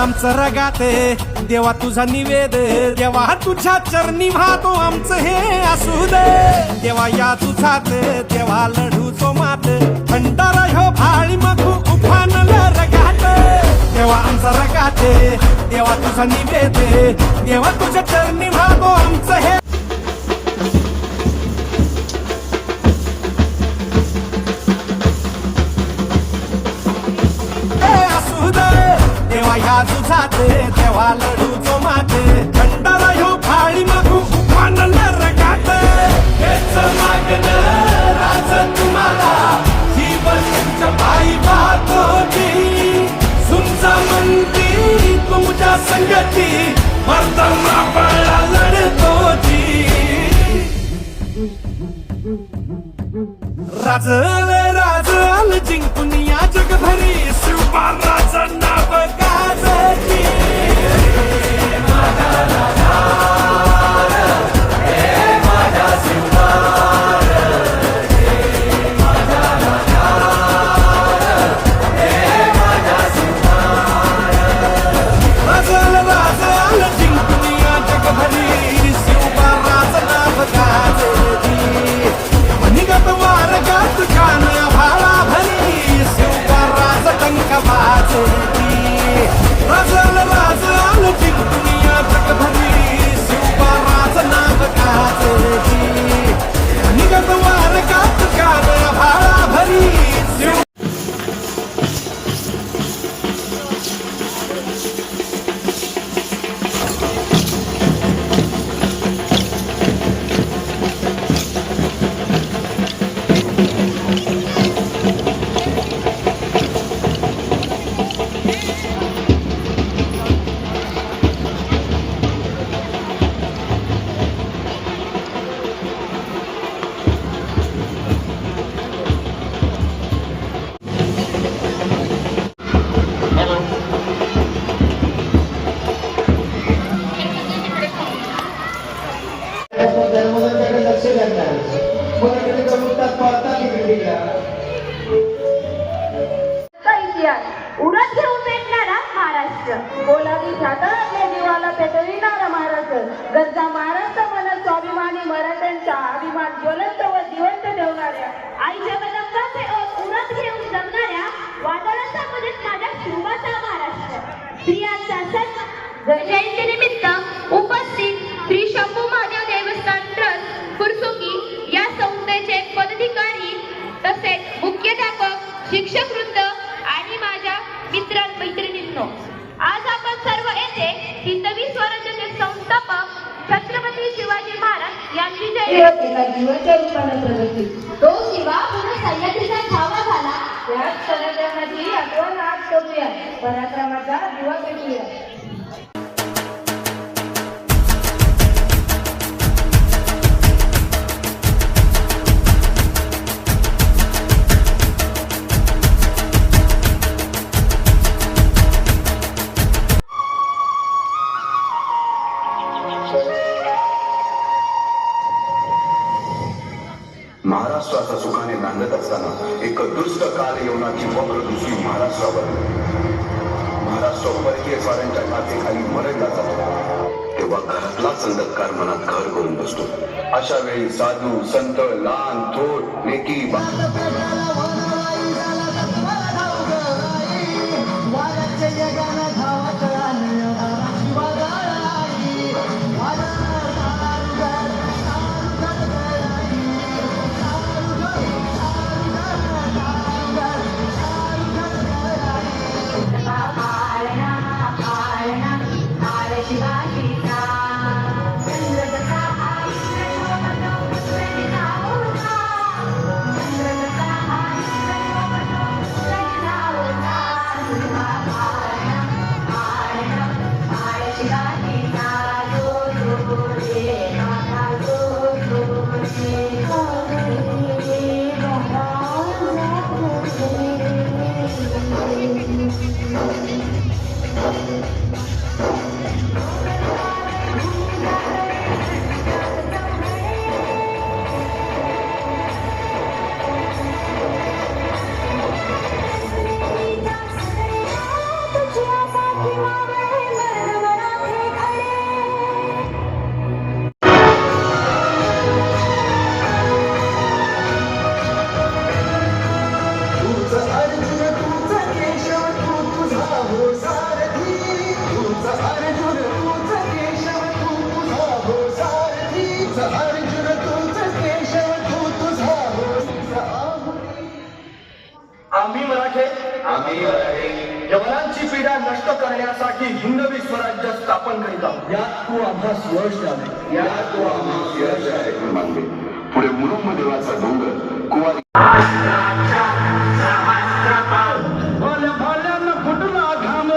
आमचं रगाते देवा तुझा निवेद, देवा तुझ्या चरणी वाहतो आमचं हे असू दे. देवा या तुझात देवा लढू तो मात, भंडारा ह्यो भाळी मखू उफानलं रगात. देवा आमचा रगाते देवा तुझा निवेद, देवा तुझ्या चरणी वाहतो आमचं हे तुझाते देवा लढू तो माते, भंडारा ह्यो भाळी मागू उफानलं रगात. हेच मागणं राज तुम्हाला जीवन तुमच्या पायी पाहतो जी, सुंचा म्हणती तुमच्या संगती मर्दमा पळा लढतो जी. राज राज आल जिंकून या जगभरी, शिवबा राज नाव गाजती. उडत घेऊन पेटणारा महाराष्ट्र, बोलावी सातारातल्या जीवाला पेटविणारा महाराष्ट्र, गरजा महाराष्ट्र मला स्वाभिमानी मराठ्यांचा अभिमान ज्वलंत व जिवंत ठेवणाऱ्या, आई जगदंबाचे उडत घेऊन जगणाऱ्या वादळाच्या मध्येच माझ्या शिवाचा महाराष्ट्र. स्त्रियांचा सण जयंतीनिमित्त उपस्थित श्री शंभू महादेव देवस्थान ट्रस्ट फुरसुंगी या संस्थेचे पदाधिकारी तसेच मुख्याध्यापक, शिक्षक वृंद आणि माझ्या मित्र मैत्रिणींनो, आज आपण सर्व येथे हिंदवी स्वराज्याचे संस्थापक छत्रपती शिवाजी महाराज यांची जीवाच्या रूपाने प्रगती, तो शिवा पुन्हा सह्याद्रीचा छावा झाला, याच पराक्रमाची आठवण आज करूया, पराक्रमाचा दिवा पेटूया. महाराष्ट्राचा सुखाने नांदत असताना एक दुष्ट काल येऊनाची वक्र दुसरी महाराष्ट्रावर, महाराष्ट्र परकीय स्वाऱ्यांच्या काठीखाली मरडला जातो, तेव्हा घरातलाच अंधकार मनात घर करून बसतो. अशा वेळी साधू संत लहान थोर नेकी तुझ्यासाठी यवनांची पिढ्या नष्ट करण्यासाठी हिंदवी स्वराज्य स्थापन करीत आहोत. यात तू आम्हास यश द्यावे. यात तो आम्हाला यश आहे मानले. पुढे मुरुंब देवाचा डोंगर कुवारी भल्या भाल्यांना फुटला घाम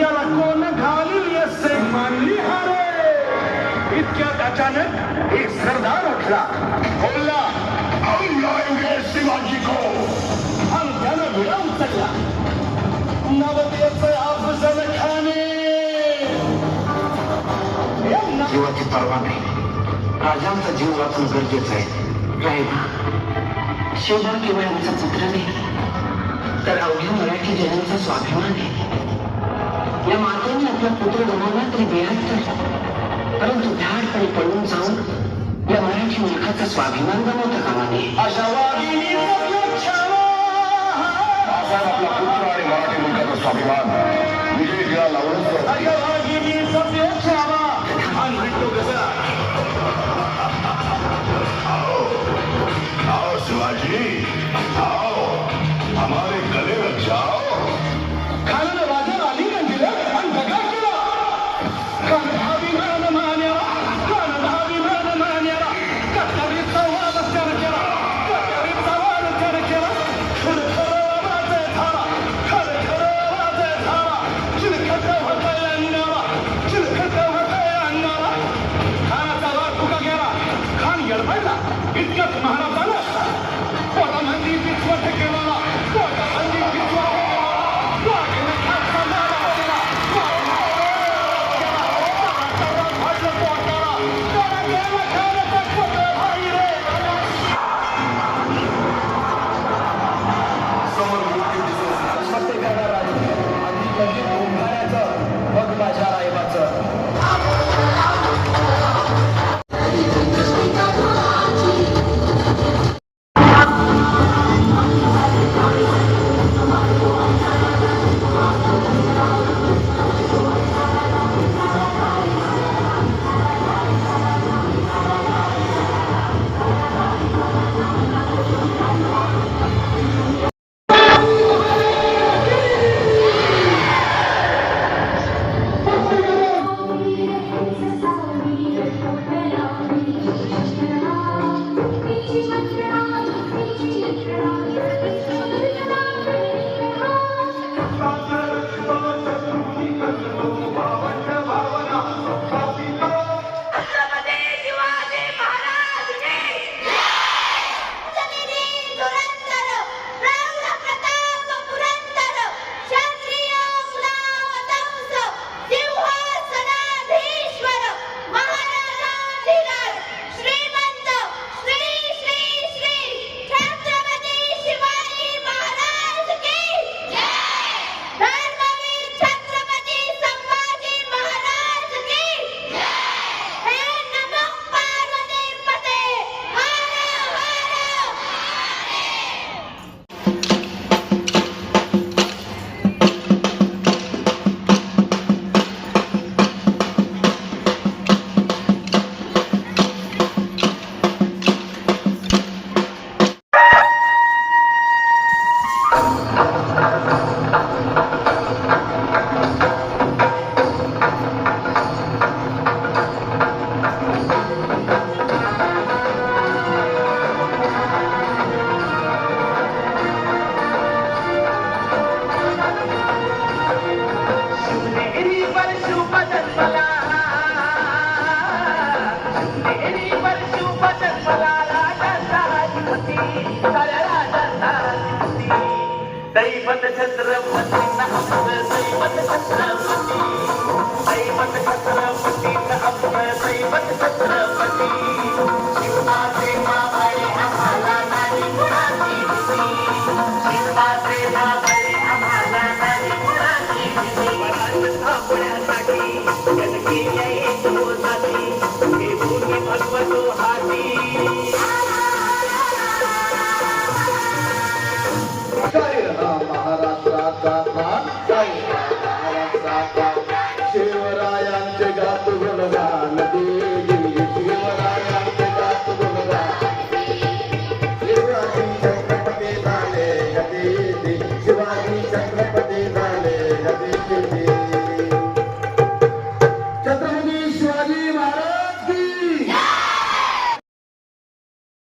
याला कोण घालील यसे मानली हारे. इतक्यात अचानक एक सरदार उठला, बोलला, हम लाएंगे शिवाजी को. आणि त्यानं विडा उचलला, नवतेचे अफजल खाने. जीवाची पर्वा नाही. राजांचा जीव वाचून गरजेचं आहे. राहिला शिवबा केवळ आमचा पुत्र नाही, तर अवघ्या मराठी जनांचा स्वाभिमान आहे. या मातेने आपला पुत्र गमावला तरी 72, परंतु धाडपणे पळून जाऊन या मराठी मुलखाचा स्वाभिमान गमावता कामा नये. अशा वाघिणीचा छावा आपला पुत्र आणि मराठी मुलगाचा स्वाभिमान विजय टिळा लावून अशा वाघिणीचा छावा. आणि म्हणतो कसा, आओ शिवाजी, आओ हमारे गले लग जाओ. खानानं राजाला आलिंगन दिलं आणि दगा केला. खान अभिमान मान्याला, खान अभिमान मान्याला, कट्यारीचा वाद त्यानं केला, कट्यारीचा वाद त्यानं केला. खरखर वाजे झाला, खरखर वाजे झाला, चिलखत होतंय अंगाला, चिलखत होतंय अंगाला. खानाचा वाद फुका गेला, खान येडपायला. इतक्यात महाराजानं पोटामध्ये विश्वास केला, पोटामध्ये विश्वास केला. वाघिणी खालचा मारा केला, भाजलं पोटाला, त्याला गेला खानाचा पुत्र भाई रे. समोर मृत्यू दिसत सत्य करणारा आधी कधी ओंकाराचं मग माझ्या रायबाचं. Yeah.